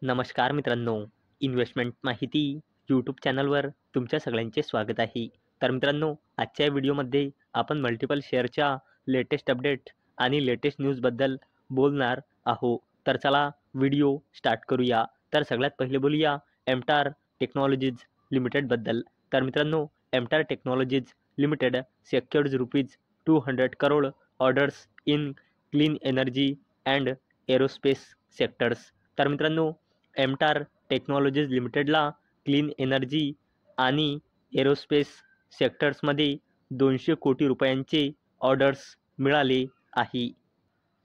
नमस्कार मित्रांनो, इन्व्हेस्टमेंट माहिती यूट्यूब चॅनलवर तुमच्या सगळ्यांचे स्वागत आहे. तर मित्रांनो, आजच्या व्हिडिओमध्ये आपण मल्टिपल शेअरच्या लेटेस्ट अपडेट आणि लेटेस्ट न्यूजबद्दल बोलणार आहोत. तर चला व्हिडिओ स्टार्ट करूया. तर सगळ्यात पहिले बोलूया एमटार टेक्नॉलॉजीज लिमिटेडबद्दल. तर मित्रांनो, MTAR technologies limited secured ₹200 crore orders in clean energy and aerospace sectors. तर मित्रांनो, एमटार टेक्नॉलॉजीज लिमिटेडला क्लीन एनर्जी आणि एरोस्पेस सेक्टर्समध्ये 200 कोटी रुपयांचे ऑर्डर्स मिळाले आहे.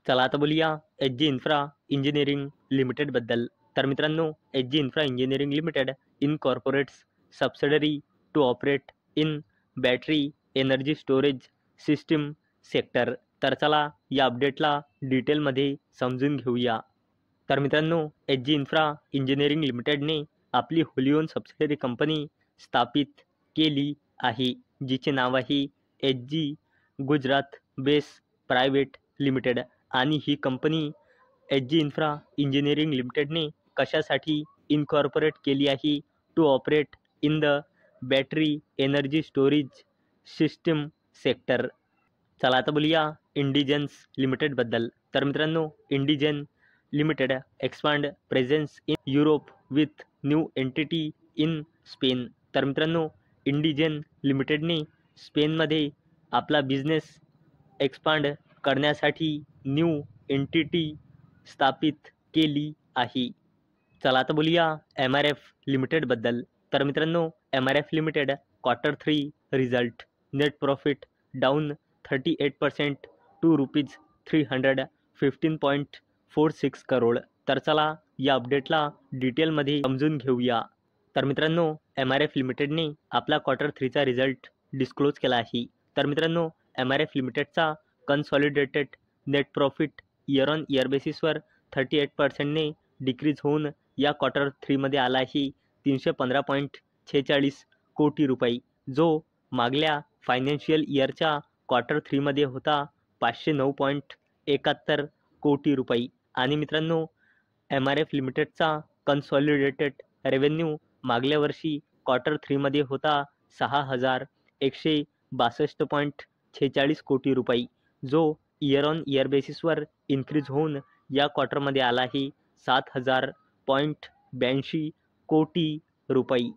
चला आता बोलूया एच जी इन्फ्रा इंजिनिअरिंग लिमिटेडबद्दल. तर मित्रांनो, H G infra engineering limited incorporates subsidiary to operate in battery energy storage system sector. तर चला या अपडेटला डिटेलमध्ये समजून घेऊया. तर मित्रांनो, एच जी इन्फ्रा इंजिनिअरिंग लिमिटेडने आपली होली ओन सबसिडरी कंपनी स्थापित केली आहे, जिचे नाव आहे H G Gujarat base private limited. आणि ही कंपनी एच जी इन्फ्रा इंजिनिअरिंग लिमिटेडने कशासाठी इनकॉर्पोरेट केली आहे? To operate in the battery energy storage system sector. चला आता बोलूया इंडिजेन्स लिमिटेडबद्दल. तर मित्रांनो, Indegene limited expand presence in Europe with new entity in Spain. तर मित्रांनो, इंडिजेन लिमिटेडने स्पेनमध्ये आपला बिझनेस एक्सपांड करण्यासाठी न्यू एंटिटी स्थापित केली आहे. चला आता बोलूया एम आर एफ लिमिटेडबद्दल. तर मित्रांनो, M R F limited Q3 result. Net profit down 38% to ₹315.46 crore. तर चला या अपडेटला डिटेलमध्ये समजून घेऊया. तर मित्रांनो, एम आर एफ लिमिटेडने आपला Q3चा रिझल्ट डिस्क्लोज केला आहे. तर मित्रांनो, एम आर एफ लिमिटेडचा consolidated net profit year on year बेसिसवर 38%ने डिक्रीज होऊन या Q3मध्ये आला आहे 315.46 कोटी रुपये, जो मागल्या फायनान्शियल इयरच्या Q3मध्ये होता 509.71 कोटी रुपये. आणि मित्रांनो, एम आर एफ लिमिटेडचा कन्सॉलिडेटेड रेव्हेन्यू मागल्या वर्षी Q3मध्ये होता 6,162.46 कोटी रुपये, जो इयर ऑन इयर बेसिसवर इन्क्रीज होऊन या क्वार्टरमध्ये आला आहे 7,000.82 कोटी रुपये.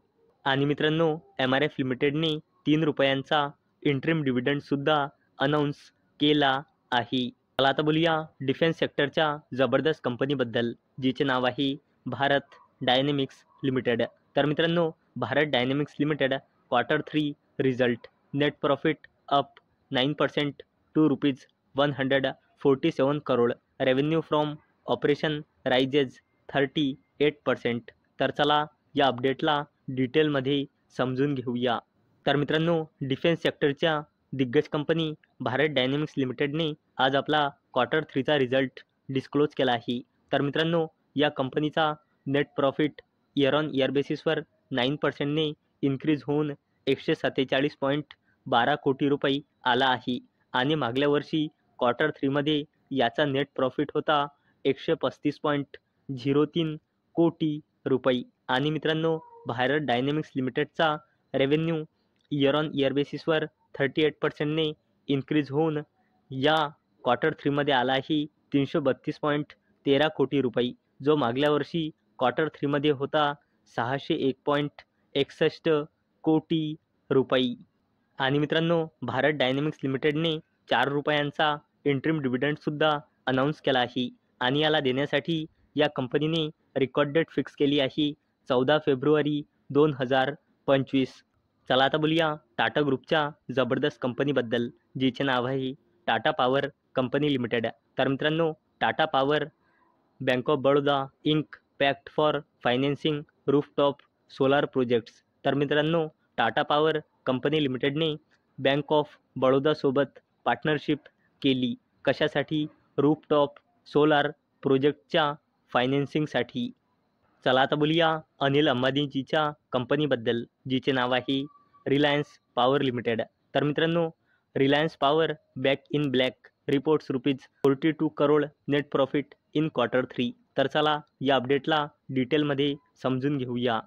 आणि मित्रांनो, एम आर एफ लिमिटेडने ₹3 इंटरिम डिव्हिडंडसुद्धा अनाऊन्स केला आहे. चला आता बोलूया डिफेन्स सेक्टरच्या जबरदस्त कंपनीबद्दल, जिचे नाव आहे भारत डायनेमिक्स लिमिटेड. तर मित्रांनो, Bharat dynamics limited Q3 result. Net profit up 9% to ₹147 crore. Revenue from operation rises 38%. तर चला या अपडेटला डिटेलमध्ये समजून घेऊया. तर मित्रांनो, डिफेन्स सेक्टरच्या दिग्गज कंपनी भारत डायनेमिक्स लिमिटेडने आज आपला Q3चा रिझल्ट डिस्क्लोज केला आहे. तर मित्रांनो, या कंपनीचा net profit year on year बेसिसवर 9%ने इन्क्रीज होऊन 147.12 कोटी रुपये आला आहे. आणि मागल्या वर्षी Q3मध्ये याचा नेट प्रॉफिट होता 135.03 कोटी रुपये. आणि मित्रांनो, भारत डायनेमिक्स लिमिटेडचा रेव्हेन्यू इयर ऑन इयर बेसिसवर 38%ने इन्क्रीज होऊन या Q3मध्ये आला आहे 332.13 कोटी रुपये, जो मागल्या वर्षी Q3मध्ये होता 601.61 कोटी रुपये. आणि मित्रांनो, भारत डायनेमिक्स लिमिटेडने ₹4 इंटरिम डिव्हिडंडसुद्धा अनाऊन्स केला आहे. आणि याला देण्यासाठी या कंपनीने रेकॉर्ड डेट फिक्स केली आहे 14 फेब्रुवारी 2025. चला आता बोलूया टाटा ग्रुपच्या जबरदस्त कंपनीबद्दल, जिचे नाव आहे टाटा पॉवर कंपनी लिमिटेड. तर मित्रांनो, Tata power bank of Baroda ink pact for financing rooftop solar projects. तर मित्रांनो, टाटा पॉवर कंपनी लिमिटेडने बँक ऑफ बडोदासोबत पार्टनरशिप केली. कशासाठी? रूफटॉप सोलार प्रोजेक्टच्या फायनान्सिंगसाठी. चला आता बोलूया अनिल अंबानीजीच्या कंपनीबद्दल, जिचे नाव आहे रिलायन्स पॉवर लिमिटेड. तर मित्रांनो, Reliance power back in black reports ₹42 crore net profit in Q3. तर चला या अपडेटला डिटेलमध्ये समजून घेऊया.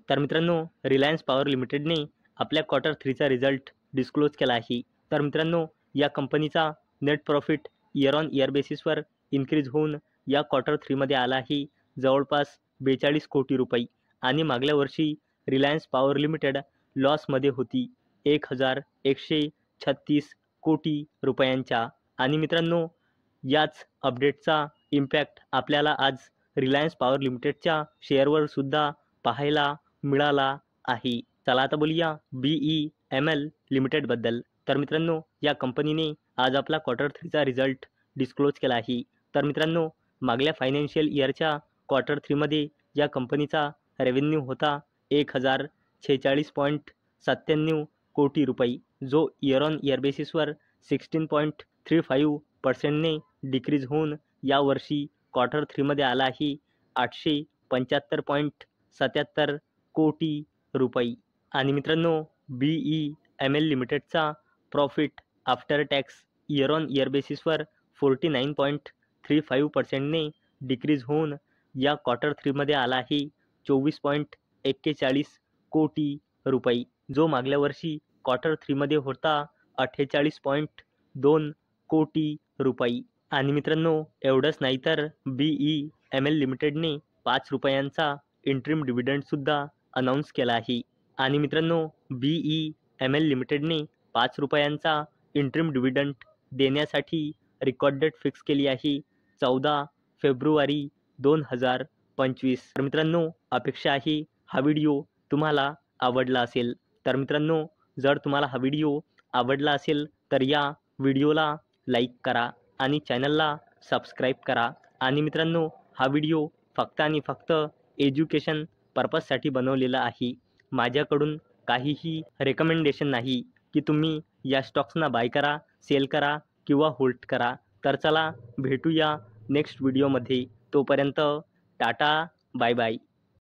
तर मित्रांनो, रिलायन्स पॉवर लिमिटेडने आपल्या क्वार्टर 3चा रिझल्ट डिस्क्लोज केला आहे. तर मित्रांनो, या कंपनीचा net profit year on year बेसिसवर इन्क्रीज होऊन या क्वार्टर 3मध्ये आला आहे जवळपास 42 कोटी रुपये आणि मागल्या वर्षी रिलायन्स पॉवर लिमिटेड लॉसमध्ये होती 1136 कोटी रुपयांच्या. आणि मित्रांनो, याच अपडेटचा इम्पॅक्ट आपल्याला आज रिलायन्स पॉवर लिमिटेडच्या शेअरवर सुद्धा पाहायला मिळाला आहे. चला आता बोलूया BEML लिमिटेडबद्दल. तर मित्रांनो, या कंपनीने आज आपला क्वार्टर 3चा रिझल्ट डिस्क्लोज केला आहे. तर मित्रांनो, मागल्या फायनान्शियल इयरच्या क्वार्टर 3मध्ये या कंपनीचा रेव्हेन्यू होता 1046.97 कोटी रुपये, जो इयर ऑन इयर बेसिसवर 16.35%ने डिक्रीज होऊन यावर्षी क्वार्टर 3मध्ये आला आहे 875.77 कोटी रुपये. आणि मित्रांनो, BEML लिमिटेडचा profit after tax year on year बेसिसवर 49.35%ने डिक्रीज होऊन या क्वार्टर 3मध्ये आला आहे 24.41 कोटी रुपये, जो मागल्या वर्षी क्वार्टर 3मध्ये होता 48.2 कोटी रुपये. आणि मित्रांनो, एवढंच नाही तर BEML लिमिटेडने 5 रुपयांचा इंटरिम डिव्हिडंडसुद्धा अनाऊन्स केला आहे. आणि मित्रांनो, BEML लिमिटेडने 5 रुपयांचा इंटरिम डिव्हिडंड देण्यासाठी रेकॉर्ड डेट फिक्स केली आहे 14 फेब्रुवारी 2025. तर मित्रांनो, अपेक्षा आहे हा व्हिडिओ तुम्हाला आवडला असेल. तर मित्रांनो, जर तुम्हाला हा व्हिडिओ आवडला असेल तर या व्हिडिओला लाईक करा आणि चॅनलला सबस्क्राईब करा. आणि मित्रांनो, हा व्हिडिओ फक्त आणि फक्त एज्युकेशन पर्पजसाठी बनवलेला आहे. माझ्याकडून काहीही रेकमेंडेशन नाही की तुम्ही या स्टॉक्सना बाय करा, सेल करा किंवा होल्ड करा. तर चला भेटूया नेक्स्ट व्हिडिओमध्ये. तोपर्यंत टाटा, बाय बाय.